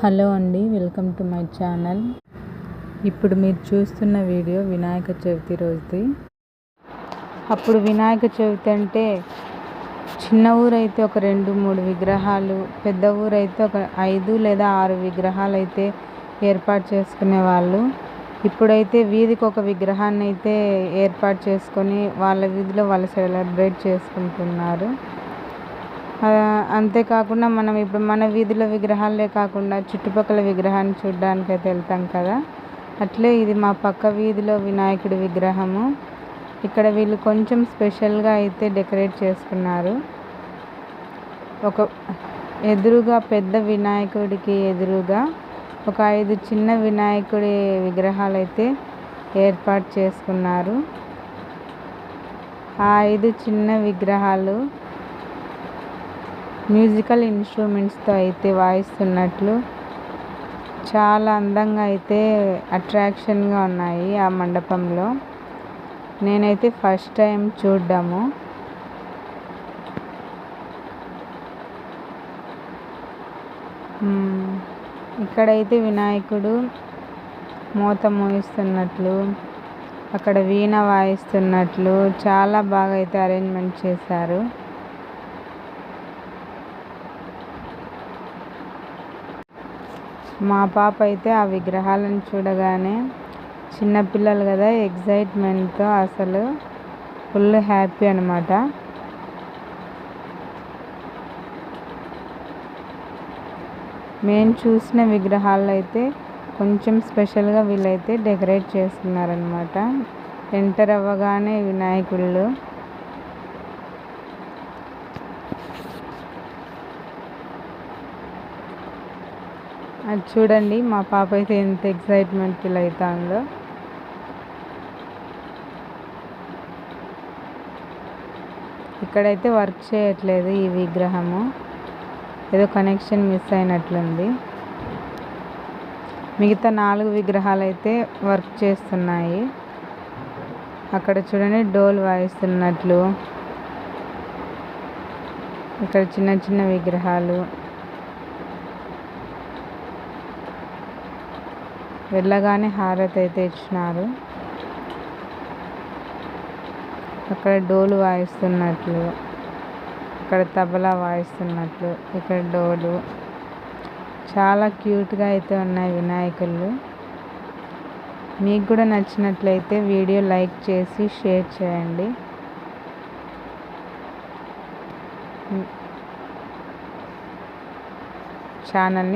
Hello అండి, welcome to my channel. ఇప్పుడు మీరు చూస్తున్న వీడియో వినాయక చవితి రోజుది. అప్పుడు వినాయక చవితి అంటే చిన్న ఊరైతే ఒక 2-3 విగ్రహాలు, పెద్ద ఊరైతే ఒక 5 లేదా 6 విగ్రహాలు అయితే ఏర్పాటు చేసుకునేవాళ్ళు. ఇప్పుడైతే వీధికి ఒక విగ్రహాన్ని అయితే ఏర్పాటు చేసుకొని వాళ్ళ వీధిలో వాళ్ళు సెలబ్రేట్ చేసుకుంటున్నారు. అంతేకాకుండా మనం ఇప్పుడు మన వీధిలో విగ్రహాలే కాకుండా చుట్టుపక్కల విగ్రహాన్ని చూడడానికి అయితే వెళ్తాం కదా, అట్లే ఇది మా పక్క వీధిలో వినాయకుడి విగ్రహము. ఇక్కడ వీళ్ళు కొంచెం స్పెషల్గా అయితే డెకరేట్ చేసుకున్నారు. ఒక ఎదురుగా పెద్ద వినాయకుడికి ఎదురుగా ఒక 5 చిన్న వినాయకుడి విగ్రహాలు అయితే ఏర్పాటు చేసుకున్నారు. ఆ 5 చిన్న విగ్రహాలు మ్యూజికల్ ఇన్స్ట్రుమెంట్స్తో అయితే వాయిస్తున్నట్లు చాలా అందంగా అయితే అట్రాక్షన్గా ఉన్నాయి ఆ మండపంలో. నేనైతే ఫస్ట్ టైం చూడ్డము. ఇక్కడైతే వినాయకుడు మోత మోయిస్తున్నట్లు, అక్కడ వీణ వాయిస్తున్నట్లు చాలా బాగా అయితే అరేంజ్మెంట్ చేశారు. మా పాప అయితే ఆ విగ్రహాలను చూడగానే, చిన్నపిల్లలు కదా, ఎగ్జైట్మెంట్తో అసలు ఫుల్ హ్యాపీ అనమాట. మేము చూసిన విగ్రహాల్లో అయితే కొంచెం స్పెషల్గా వీళ్ళైతే డెకరేట్ చేసుకున్నారనమాట. ఎంటర్ అవ్వగానే వినాయకుళ్ళు. అది చూడండి, మా పాప అయితే ఎంత ఎక్సైట్మెంట్ ఫీల్ అవుతుందో. ఇక్కడైతే వర్క్ చేయట్లేదు ఈ విగ్రహము, ఏదో కనెక్షన్ మిస్ అయినట్లుంది. మిగతా 4 విగ్రహాలు అయితే వర్క్ చేస్తున్నాయి. అక్కడ చూడండి డోల్ వాయిస్తున్నట్లు, ఇక్కడ చిన్న చిన్న విగ్రహాలు. వెళ్ళగానే హారతి అయితే ఇచ్చినారు. అక్కడ డోలు వాయిస్తున్నట్లు, ఇక్కడ తబలా వాయిస్తున్నట్లు, ఇక్కడ డోలు. చాలా క్యూట్గా అయితే ఉన్నాయి వినాయకుళ్ళు. మీకు కూడా నచ్చినట్లయితే వీడియో లైక్ చేసి షేర్ చేయండి. ఛానల్ని